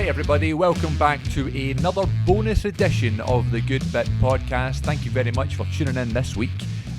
Alright everybody, welcome back to another bonus edition of the Good Bit podcast. Thank you very much for tuning in this week.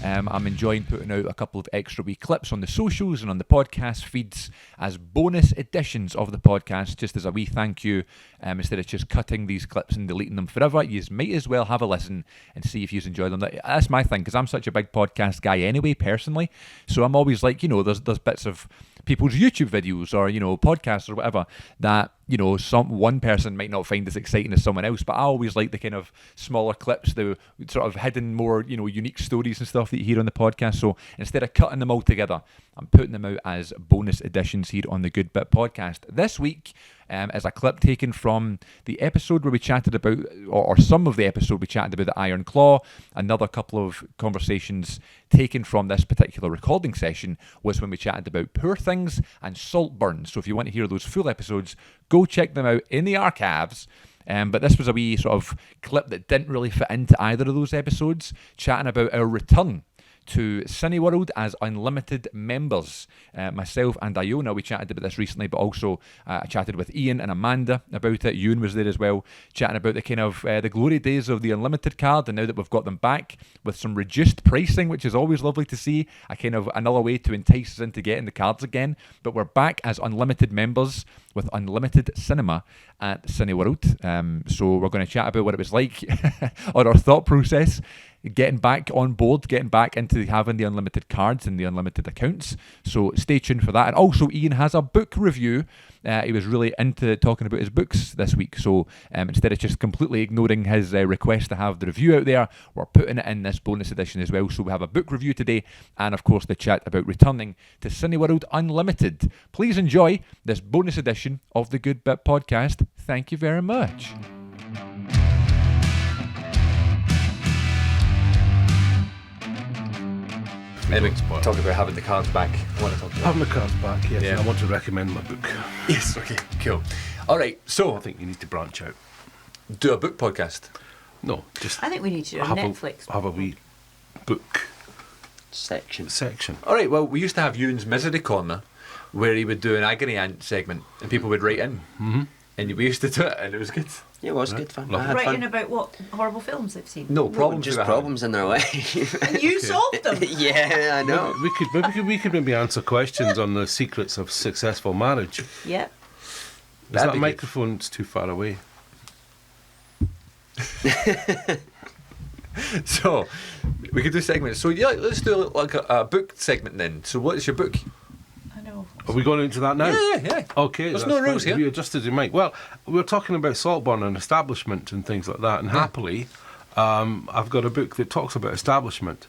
I'm enjoying putting out a couple of extra wee clips on the socials and on the podcast feeds as bonus editions of the podcast, just as a wee thank you. Instead of just cutting these clips and deleting them forever, you might as well have a listen and see if you enjoy them. That's my thing, because I'm such a big podcast guy anyway, personally. So I'm always like, there's bits of people's YouTube videos or, podcasts or whatever that, one person might not find as exciting as someone else, but I always like the kind of smaller clips, the sort of hidden, more, unique stories and stuff that you hear on the podcast. So instead of cutting them all together, I'm putting them out as bonus editions here on the Good Bit podcast. This week is a clip taken from the episode where we chatted about, or some of the episode we chatted about the Iron Claw. Another couple of conversations taken from this particular recording session was when we chatted about Poor Things and Saltburn. So if you want to hear those full episodes, go check them out in the archives. But this was a wee sort of clip that didn't really fit into either of those episodes, chatting about our return to Cineworld as unlimited members. Myself and Iona, we chatted about this recently, but also I chatted with Ian and Amanda about it. Euan was there as well, chatting about the kind of the glory days of the unlimited card, and now that we've got them back with some reduced pricing, which is always lovely to see, a kind of another way to entice us into getting the cards again. But we're back as unlimited members with unlimited cinema at Cineworld. So we're going to chat about what it was like or our thought process getting back on board, getting back into having the unlimited cards and the unlimited accounts. So stay tuned for that. And also Ian has a book review. He was really into talking about his books this week. So instead of just completely ignoring his request to have the review out there, we're putting it in this bonus edition as well. So we have a book review today and of course the chat about returning to Cineworld Unlimited. Please enjoy this bonus edition of the Good Bit podcast. Thank you very much. Anyway, talk about having the cards back. I want to talk about having the cards back, yes. Yeah. I want to recommend my book. Yes, okay, cool. Alright, so I think you need to branch out. Do a book podcast? No, just I think we need to do a Netflix. Have a wee book section. Alright, well, we used to have Euan's Misery Corner, where he would do an agony aunt segment, and people would write in. Mm-hmm. And we used to do it, and it was good. Yeah, it was good fun. Writing about what horrible films they've seen. No, problems. Just problems in their way. And you solved them. Yeah, I know. We could maybe answer questions on the secrets of successful marriage. Yeah. Is that microphone's too far away? So we could do segments. So yeah, let's do like a book segment then. So what is your book? Are we going into that now? Yeah. Okay. There's no rules here. We adjusted your mic. Well, we were talking about Saltburn and establishment and things like that, and happily, I've got a book that talks about establishment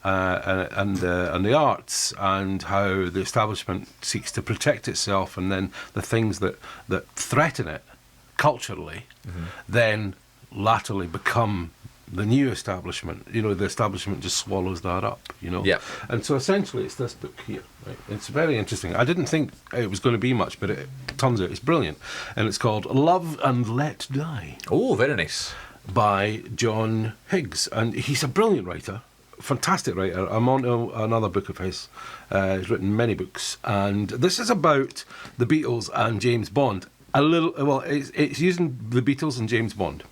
and the arts and how the establishment seeks to protect itself, and then the things that threaten it culturally, then latterly become the new establishment. The establishment just swallows that up, Yeah. And so essentially it's this book here, right? It's very interesting. I didn't think it was going to be much, but it turns out it's brilliant. And it's called Love and Let Die. Oh, very nice. By John Higgs. And he's a brilliant writer, fantastic writer. I'm on another book of his. He's written many books. And this is about the Beatles and James Bond. It's using the Beatles and James Bond.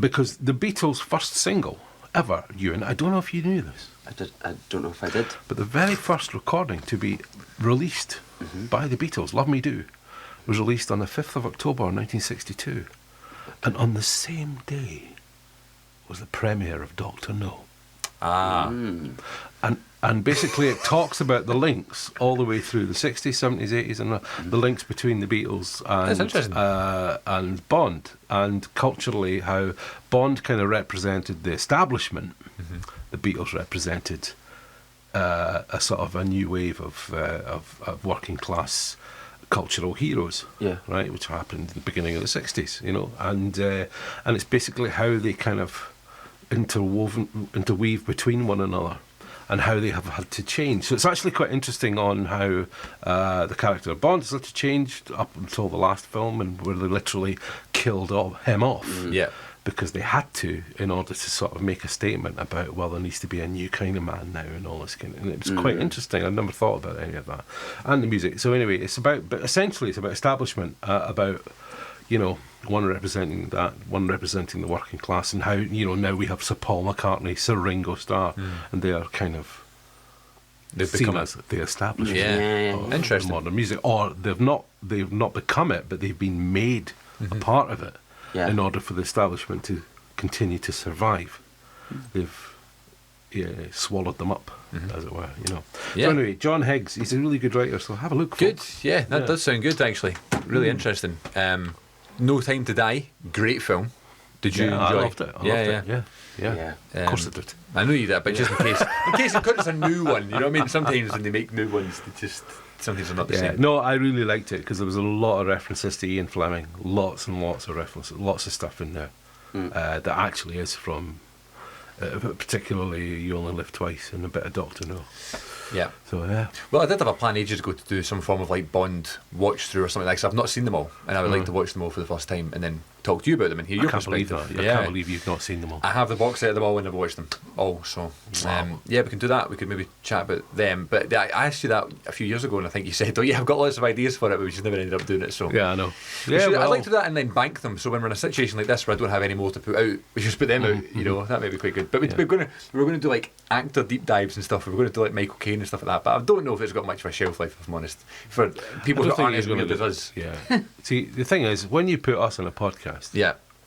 Because the Beatles' first single ever, Euan, I don't know if you knew this. I don't know if I did. But the very first recording to be released by the Beatles, Love Me Do, was released on the 5th of October 1962. And on the same day was the premiere of Dr. No. And basically it talks about the links all the way through the 60s, 70s, 80s, and the links between the Beatles and Bond, and culturally how Bond kind of represented the establishment. The Beatles represented a sort of a new wave of working class cultural heroes, right, which happened at the beginning of the 60s, and it's basically how they kind of interweave between one another, and how they have had to change. So it's actually quite interesting on how the character of Bond has had to change up until the last film, and where they literally killed him off. Yeah. Because they had to, in order to sort of make a statement about, well, there needs to be a new kind of man now and all this kind of, and it was quite interesting. I'd never thought about any of that. And the music. So anyway, but essentially it's about establishment, about one representing that, one representing the working class, and how now we have Sir Paul McCartney, Sir Ringo Starr, and they are kind of They've seen become as the establishment Yeah. of Interesting. modern music, or they've not become it, but they've been made a part of it in order for the establishment to continue to survive. They've swallowed them up, as it were. Yeah. So anyway, John Higgs, he's a really good writer, so have a look. Good. Folks. Yeah, that does sound good actually. Really interesting. No Time to Die. Great film. Did you enjoy? I loved it. I loved it. Yeah. Of course I did. I know you did, but just in case, because it's a new one, you know what I mean? Sometimes when they make new ones, sometimes they're not the same. No, I really liked it because there was a lot of references to Ian Fleming, lots and lots of references, lots of stuff in there that actually is from, particularly You Only Live Twice and a bit of Doctor No. Yeah. So yeah. Well, I did have a plan ages ago to do some form of like Bond watch through or something like that. 'Cause I've not seen them all, and I would like to watch them all for the first time and then talk to you about them and hear your I can't believe perspective. that. I can't believe you've not seen them all. I have the box set of them all and I've watched them all, so yeah, we can do that. We could maybe chat about them. But I asked you that a few years ago and I think you said, oh yeah, I've got lots of ideas for it, but we just never ended up doing it. So Yeah, I know. I'd like to do that and then bank them, so when we're in a situation like this where I don't have any more to put out, we just put them out, that may be quite good. But we're going to do like actor deep dives and stuff. We're going to do like Michael Caine and stuff like that, but I don't know if it's got much of a shelf life, if I'm honest, for people who aren't as weird as us. Yeah. See, the thing is, when you put us on a podcast,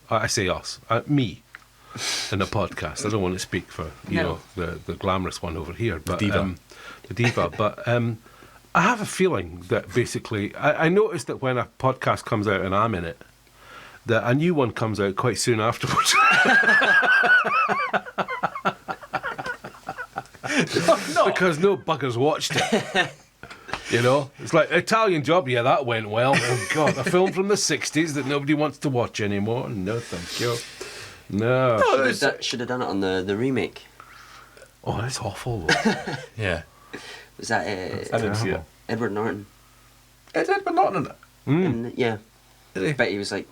I say us, me, in a podcast. I don't want to speak for the glamorous one over here, but the diva. But I have a feeling that basically, I noticed that when a podcast comes out and I'm in it, that a new one comes out quite soon afterwards. No. Because no buggers watched it. It's like Italian Job. Yeah, that went well. Oh God, a film from the '60s that nobody wants to watch anymore. No, thank you. No. Should have done it on the remake. Oh, that's awful. Though. Yeah. Was that I didn't see it. Edward Norton? It's Edward Norton in it. And, yeah. Really? But he was like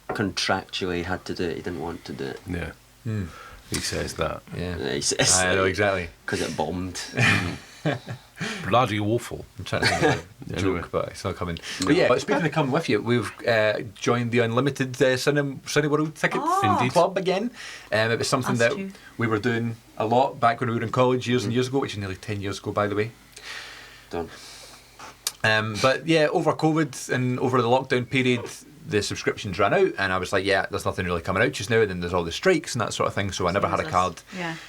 contractually had to do it. He didn't want to do it. Yeah. He says that. Yeah. He says I know exactly. because it bombed. Bloody awful. I'm trying to think of a joke, but it's not coming. But yeah, but speaking of coming with you, we've joined the unlimited Cineworld ticket club again. It was something that we were doing a lot back when we were in college years and years ago, which is nearly 10 years ago, by the way. Done. But yeah, over COVID and over the lockdown period, the subscriptions ran out, and I was like, yeah, there's nothing really coming out just now, and then there's all the strikes and that sort of thing, so I never had a card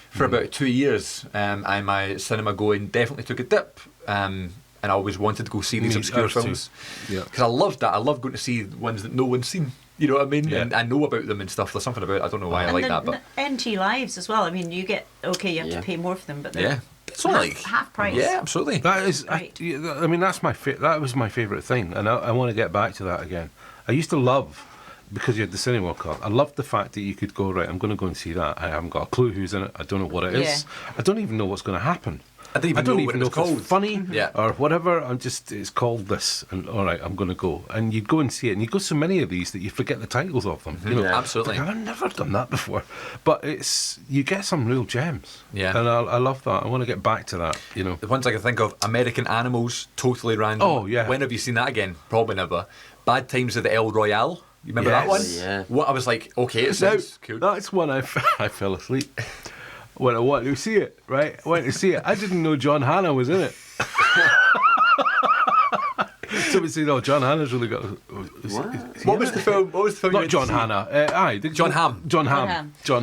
for about 2 years, and my cinema going definitely took a dip, and I always wanted to go see these obscure films, because I loved that. I love going to see ones that no one's seen, you know what I mean? And I know about them and stuff. There's something about it, I don't know why I like that, but NT Lives as well, I mean, you get, you have to pay more for them, but they're it's only half price. Yeah, absolutely. That is, right. I mean, that was my favourite thing, and I want to get back to that again. I used to love, because you had the Cineworld card, I loved the fact that you could go, right, I'm going to go and see that. I haven't got a clue who's in it. I don't know what it is. I don't even know what's going to happen. I don't even know if it's funny or whatever. It's called this, and all right, I'm going to go. And you'd go and see it, and you'd go so many of these that you forget the titles of them. You know, absolutely. Like, I've never done that before, but you get some real gems. Yeah, and I love that. I want to get back to that. You know, the ones I can think of: American Animals, totally random. Oh yeah. When have you seen that again? Probably never. Bad Times at the El Royale. You remember that one? Yeah. What I was like, okay, it sounds cool. That's when I fell asleep. When I wanted to see it, right? I went to see it. I didn't know John Hannah was in it. Somebody said, "Oh, John Hannah's really got." What was the film? Not John Hannah. John Hamm. John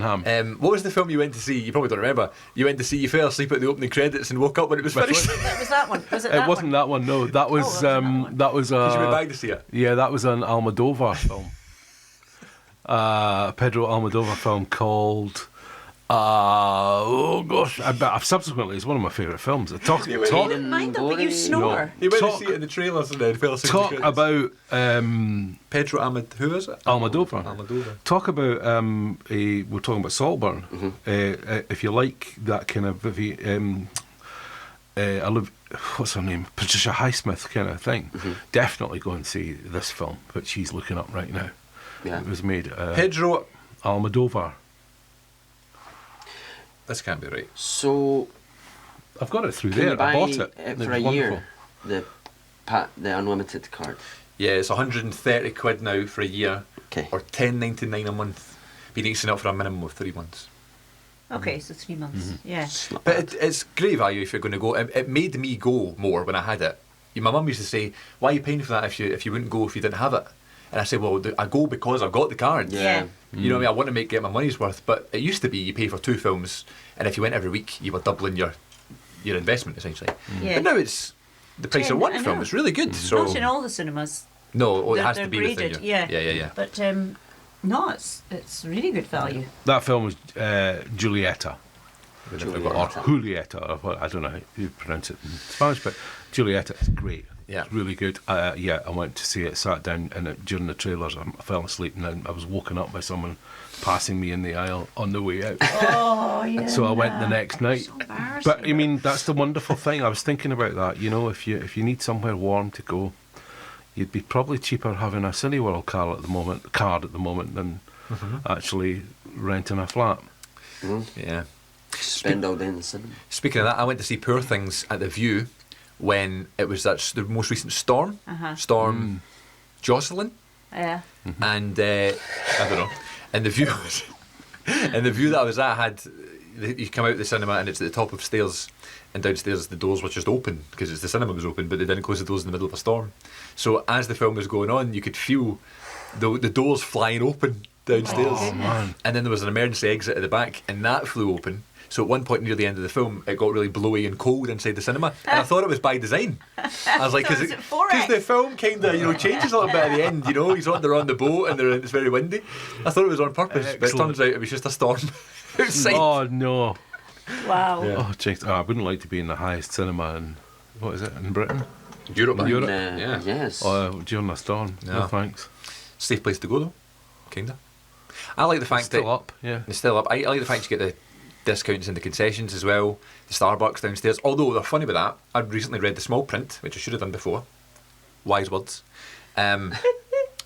Hamm. What was the film you went to see? You probably don't remember. You went to see. You fell asleep at the opening credits and woke up when it was finished. That was that one. Was it? It wasn't that one. No, that was that was. Did you went back to see it? Yeah, that was an Almodovar film. Pedro Almodovar film called. Oh gosh! Subsequently, it's one of my favourite films. I didn't mind them, but you snore. You went to see it in the trailers and then fell asleep. Talk about Pedro who is it? Almodovar. Talk about we're talking about Saltburn. If you like that kind of what's her name? Patricia Highsmith kind of thing. Definitely go and see this film, which she's looking up right now. Yeah. It was made Pedro Almodovar. This can't be right. So I've got it through there. I bought it. For a year. The unlimited card. Yeah, it's 130 quid now for a year, Okay. or $10.99 a month. But you need to sign up for a minimum of 3 months. Okay, so 3 months. Yeah. It's not But bad. it's great value if you're going to go. It made me go more when I had it. My mum used to say, "Why are you paying for that if you wouldn't go if you didn't have it?" And I said, "Well, I go because I've got the card. Yeah. You know what I mean? I want to get my money's worth." But it used to be you pay for 2 films, and if you went every week, you were doubling your investment essentially. Yeah. But now it's the price of I one know. film. It's really good. So Not in all the cinemas, no, it They're- has they're to be graded, within you. yeah. Yeah. but no, it's really good value. That film was Julieta. We've never Julieta. got Or Julieta, or what, I don't know how you pronounce it in Spanish, but Julieta is great. Yeah. It's really good. I went to see it, sat down, and during the trailers, I fell asleep, and then I was woken up by someone passing me in the aisle on the way out. Oh, yeah. So I went the next night. So embarrassing. But I mean, that's the wonderful thing. I was thinking about that. You know, if you need somewhere warm to go, you'd be probably cheaper having a Cineworld card at the moment than actually renting a flat. Yeah. Spend all day in the cinema. Speaking of that, I went to see Poor Things at the View when it was the most recent storm. Storm Jocelyn. Yeah. And I don't know. And the view was, and the view that I was at had you come out of the cinema and it's at the top of stairs, and downstairs the doors were just open because the cinema was open, but they didn't close the doors in the middle of a storm. So as the film was going on, you could feel the doors flying open downstairs. Oh, man. And then there was an emergency exit at the back, and that flew open. So at one point near the end of the film, it got really blowy and cold inside the cinema, and I thought it was by design. I was like, So was it 4X? the film kind of changes a little bit at the end. They're on the boat and it's very windy. I thought it was on purpose, but it Excellent. turns out it was just a storm outside. Oh no! Wow. Yeah. Oh, jinx. I wouldn't like to be in the highest cinema in what is it in Britain? Europe, man. Europe. Yeah. Yes. During a storm. No. No thanks. Safe place to go though, kinda. I like the fact Still that up. Yeah. it's still up. I like the fact you get the discounts in the concessions as well. The Starbucks downstairs. Although they're funny with that. I'd recently read the small print, which I should have done before. Wise words.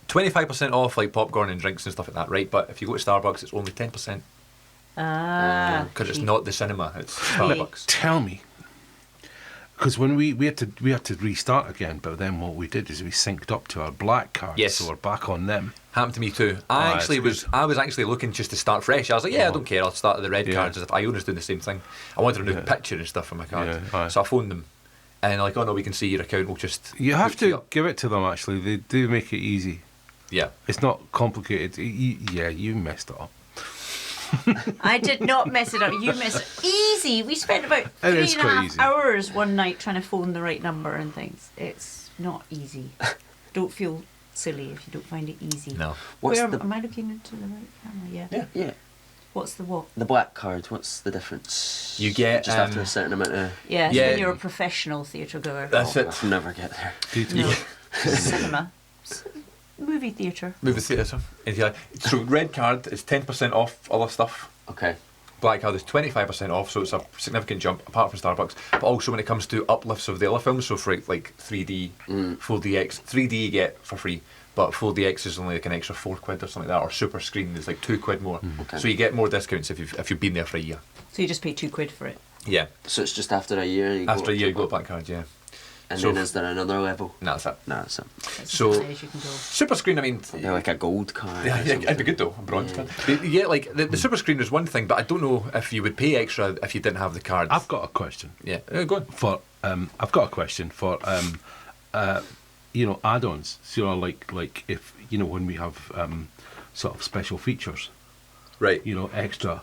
25% off like popcorn and drinks and stuff like that, right? But if you go to Starbucks, it's only 10% because it's not the cinema. It's Starbucks. Tell me, because when we had to restart again, but then what we did is we synced up to our black cards, Yes. so we're back on them. Happened to me too. I was actually looking just to start fresh. I was like, I don't care. I'll start at the red Yeah. cards. I always do the same thing. I wanted a new Yeah. picture and stuff for my card, Yeah, aye. so I phoned them, and they're like, oh no, we can see your account. We'll just You have hook you to up. give it to them. Actually, they do make it easy. Yeah. It's not complicated. You messed it up. I did not mess it up. You messed it. Easy. We spent about It is 3.5 quite easy. hours one night trying to phone the right number and things. It's not easy. Don't feel silly if you don't find it easy. No. What's Am I looking into the right camera? Yeah. Yeah. What's the what? The black card. What's the difference? You get, just after a certain amount of. Yeah, Yeah. when you're a professional theatre goer. That's it. I'll never get there. No. Cinema. Movie theatre. Movie theatre. So red card is 10% off other stuff. Okay. Black card is 25% off, so it's a significant jump apart from Starbucks. But also when it comes to uplifts of the other films, so for like 3D, 4DX, 3D you get for free, but 4DX is only like an extra £4 or something like that, or super screen is like £2 more. Okay. So you get more discounts if you've been there for a year. So you just pay £2 for it. Yeah. So it's just after a year. You After go a year you to go black card, yeah. And so then is there another level? No, that's it. No, that's it. That's So- as high as you can go. Super screen, I mean, They're like a gold card. yeah, or it'd be something. good though, a bronze Yeah. card. But you get like the super screen is one thing, but I don't know if you would pay extra if you didn't have the card. I've got a question Yeah, go on. for add-ons. So like if when we have sort of special features, Right. extra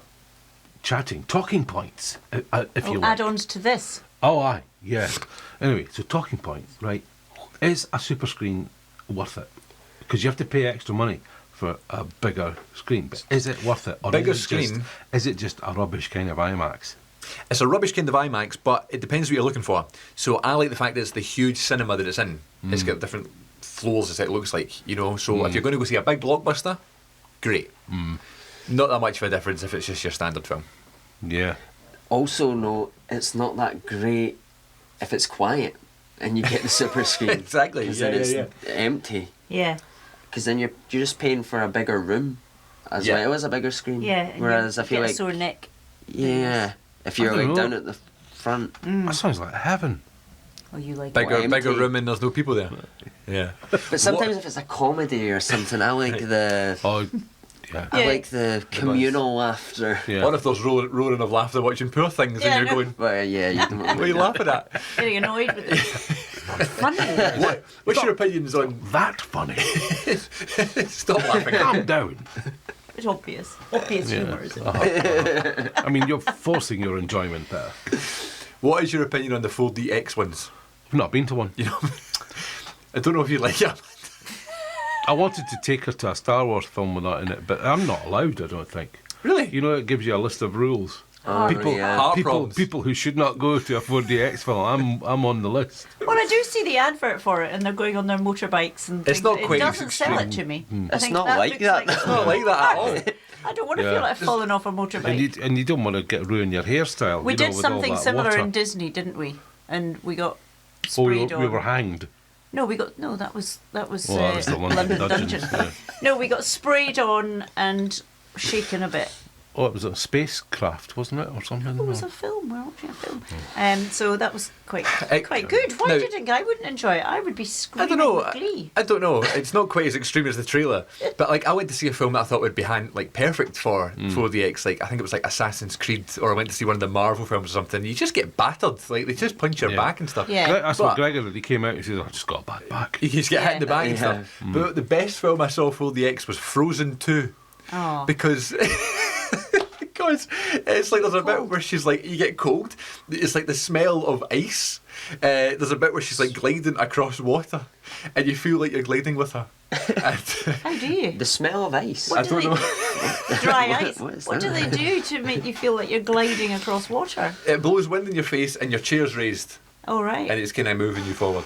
chatting, talking points, if you like. Add-ons to this. Oh, aye, yeah. Anyway, so talking points, right? Is a super screen worth it? Because you have to pay extra money for a bigger screen. But is it worth it? Or Bigger is it just- screen? Is it just a rubbish kind of IMAX? It's a rubbish kind of IMAX, but it depends what you're looking for. So I like the fact that it's the huge cinema that it's in. It's got different floors as it looks like, So if you're going to go see a big blockbuster, great. Not that much of a difference if it's just your standard film. Yeah. Also, no, it's not that great if it's quiet and you get the super screen. Exactly, Because yeah, then it's yeah. empty. Yeah. Because then you're just paying for a bigger room as Yeah. well as a bigger screen. Yeah. And Whereas you I feel get a like sore neck. yeah, if you're I don't like know. down at the front. That sounds like heaven. Oh, you like Bigger empty. room and there's no people there. Yeah. But sometimes if it's a comedy or something, I like the Oh, yeah. I like the communal laughter. Yeah. What if there's roaring of laughter watching Poor Things Yeah, and you're no. going, Well, yeah, you don't what are you laughing at? Getting annoyed with it. Funny. What's your opinions on... That funny. Stop laughing. Calm down. It's obvious. Obvious humour, isn't it? I mean, you're forcing your enjoyment there. What is your opinion on the 4DX ones? I've not been to one. You know, I don't know if you like it. I wanted to take her to a Star Wars film with that in it, but I'm not allowed, I don't think. Really? You know, it gives you a list of rules. Oh, People, yeah. Heart people, problems. people who should not go to a 4DX film. I'm on the list. Well, I do see the advert for it, and they're going on their motorbikes and It's things. not It quite as doesn't sell it to me. I It's think not like looks that. It's not like that at all. I don't want to Yeah. feel like I've fallen off a motorbike. And you don't want to ruin your hairstyle. We you know, did with all something that similar water. in Disney, didn't we? And we got Oh, sprayed we were on. hanged. No, that was Well, that was the London Dungeon. Yeah. No, we got sprayed on and shaken a bit. Oh, it was a spacecraft, wasn't it, or something? It was a film. We're watching a film. So that was quite Excellent. good. Why Now- do you think I wouldn't enjoy it? I would be I screaming don't know. with glee. I don't know. It's not quite as extreme as the trailer, but like I went to see a film that I thought would be perfect for 4DX. Like I think it was like Assassin's Creed, or I went to see one of the Marvel films or something. You just get battered. Like they just punch your Yeah. back and stuff. Yeah. That's what But- Gregor did. He came out and he said, I just got a bad back. You just get hit in the back and Yeah. stuff. But the best film I saw 4DX was Frozen 2. Oh. Because because it's like there's a bit where she's like, you get cold, it's like the smell of ice. There's a bit where she's like gliding across water and you feel like you're gliding with her. And, How do you? The smell of ice. I don't know. Dry What- ice. what is What do that? they do to make you feel like you're gliding across water? It blows wind in your face and your chair's raised Oh, right. and it's kind of moving you forward.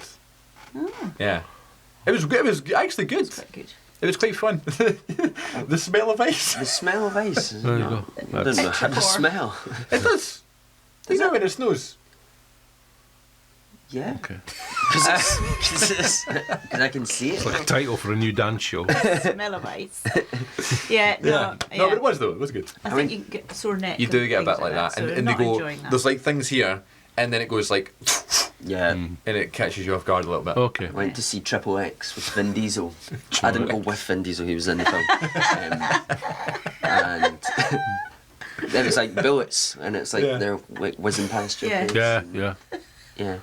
Oh, Yeah. It was actually good. that's quite good. It was quite fun. The smell of ice. The smell of ice. There you go. I don't know how to Petrichor. smell. It does. You know when it snows. Yeah. Okay. Because I can see it. It's like a title for a new dance show. Smell of ice. Yeah, no. No, but it was though. It was good. I think you can get a sore neck. You do and get a bit things like that, so and I'm they not go. enjoying that. There's like things here, and then it goes like, Yeah. and it catches you off guard a little bit. Okay. I went to see Triple X with Vin Diesel. I didn't go with Vin Diesel, he was in the film. And then it's like bullets, and it's like Yeah. they're like whizzing past your Yeah. face. Yeah, yeah. Yeah.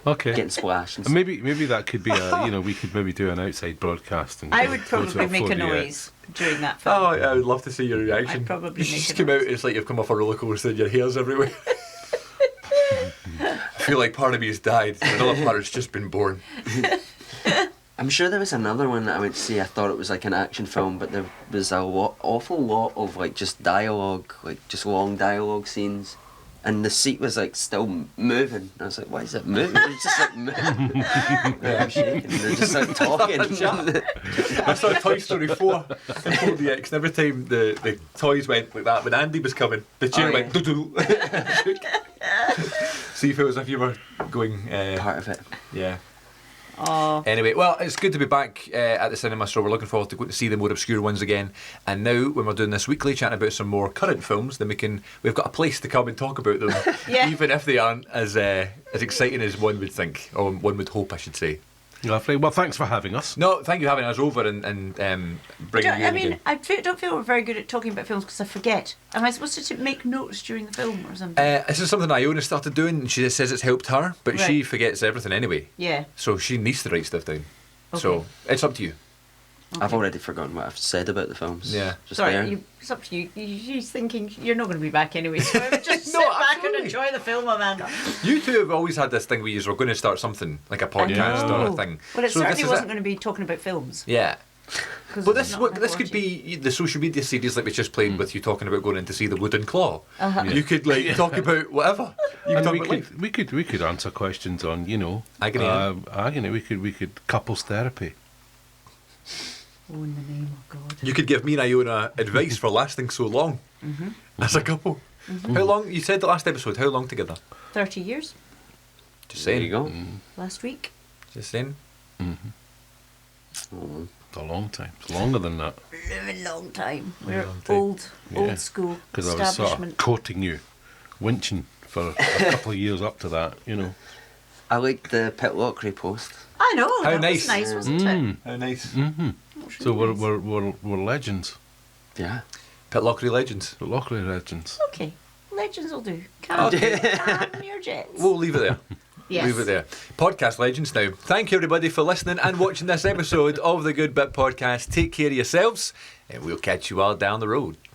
Okay. Getting splashed. And And maybe that could be we could maybe do an outside broadcast. And I go- would go to probably make a 4DX. noise during that film. Oh, yeah, I would love to see your reaction. I'd probably you make just a come out. noise. It's like you've come off a roller coaster and your hair's everywhere. I feel like part of me has died. And another part has just been born. I'm sure there was another one that I went to see. I thought it was like an action film, but there was awful lot of like just dialogue, like just long dialogue scenes. And the seat was like still moving. I was like, why is it moving? It's just like moving. Yeah, I'm shaking. They're just like talking. I saw Toy Story 4 in 4DX, and every time the toys went like that, when Andy was coming, the chair Oh, went doo-doo. See if it was if you were going. Part of it. Yeah. Oh, Anyway, well, it's good to be back at the cinema, so we're looking forward to going to see the more obscure ones again. And now, when we're doing this weekly, chatting about some more current films, then we've got a place to come and talk about them, Yeah. even if they aren't as exciting as one would think, or one would hope, I should say. Lovely. Well, thanks for having us. No, thank you for having us over and bringing you in again. I don't feel we're very good at talking about films because I forget. Am I supposed to make notes during the film or something? This is something Iona started doing, and she says it's helped her, but she Right. forgets everything anyway. Yeah. So she needs to write stuff down. Okay. So it's up to you. I've already forgotten what I've said about the films. Yeah. Just Sorry, there. it's up to you. She's thinking you're not going to be back anyway, so I would just No, sit back absolutely. and enjoy the film, Amanda. You two have always had this thing where you're going to start something, like a podcast or a thing. Well, it So certainly this is wasn't it. going to be talking about films. Yeah. 'Cause But it's this not this could watching. be the social media series like we just played with you talking about going in to see the Wooden Claw. Uh-huh. You could like talk about whatever. You could And talk we about could, life. we could answer questions on Agony. agony. We could couples therapy. Oh, in the name of God. You could give me and Iona advice for lasting so long as a couple. How long? You said the last episode. How long together? 30 years Just There saying. you go. last week. Just saying. Oh, It's a long time. It's longer than that. A long time. We're long time. old Yeah. school Because I was sort of establishment. courting you, winching for a couple of years up to that. I liked the Pitlock repost. I know. How that nice. was nice, wasn't it? How nice. Mm-hmm. That was So really we're nice. legends. Yeah. Pitlockery legends. Lockery legends. Okay. Legends will do. Calm your jets. We'll leave it there. Yes. Leave it there. Podcast legends now. Thank you everybody for listening and watching this episode of the Good Bit Podcast. Take care of yourselves and we'll catch you all down the road.